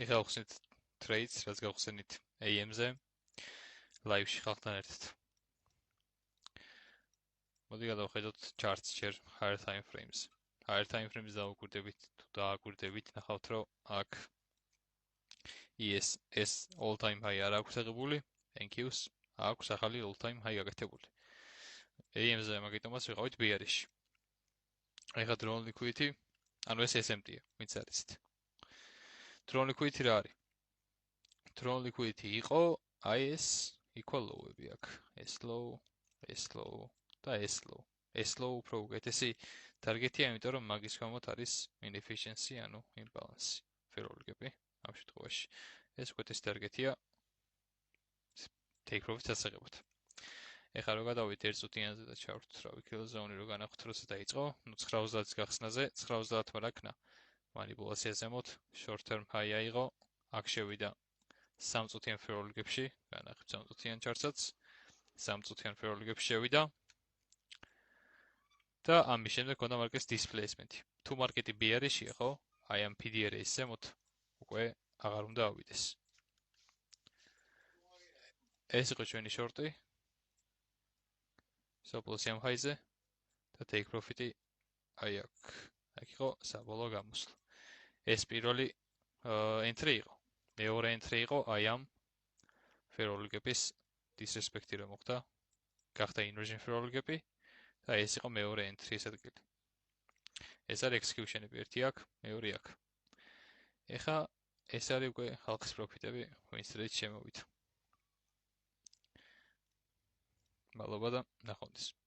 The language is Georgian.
ეხლა გავხსნით trades, რაც გავხსენით AM-ზე, live-ში ხალხთან ერთად. მოდი გადავხედოთ charts ჯერ higher time frames. Higher time frames დავუკვირდებით, თუ დააკვირდებით, ნახავთ, რომ აქ ეს all time high არ აქვს აღებული, NQs აქვს ახალი all time high გაკეთებული. AM-ზე მაგიტომაც ვიყავით bearish-ში. ეხლა drone liquidity, ანუ ეს SMT-ია, ვინც არიცით. Drone liquidity რა არის? Drone liquidity იყო აი ეს equal low-ები აქ. ეს low და ეს low. ეს low უფრო უკეთესი target-ია, იმიტომ რომ მაგის გამოთ არის inefficiency, ანუ imbalance. ფეროლიგები ამ შემთხვევაში. ეს უკეთესი target-ია take profit ასაღებად. ეხლა რო გადავიდეთ 1 წუთიანზე და ჩავრთ რავი kill zone-ი რო განახვთ როცა დაიწყო, ნუ 90-ის გახსნაზე, 90-მა რა ქნა? манипуляция ზემოთ, short term high აიღო, აქ შევიდა 3 წუთიან ფეროლიგებში, განახებ 3 წუთიან ჩარტსაც, 3 წუთიან ფეროლიგებში შევიდა და ამის შემდეგ გქონდა მარკეტის displacement-ი. თუ მარკეტი bearish-ია, ხო? აი ამ PDR-ის ზემოთ უკვე აღარ უნდა ავიდეს. ეს იყო ჩვენი short-ი. Stop-loss ამ high-ზე და take profit-ი აი აქ. აქ იყო საბოლოო გამოსვლა. ეს პირველი entry იყო. მეორე entry იყო აი ამ ფეროლიგების disrespect-ი რომ მოხდა. გახდა inversion ფეროლიგები და ეს იყო მეორე entry-ის ადგილი. ეს არის execution-ები, ერთი აქ, მეორე აქ. ეხლა ეს არის უკვე ხალხის პროფიტები, win trade შემოვიდა. მადლობა და ნახვამდის.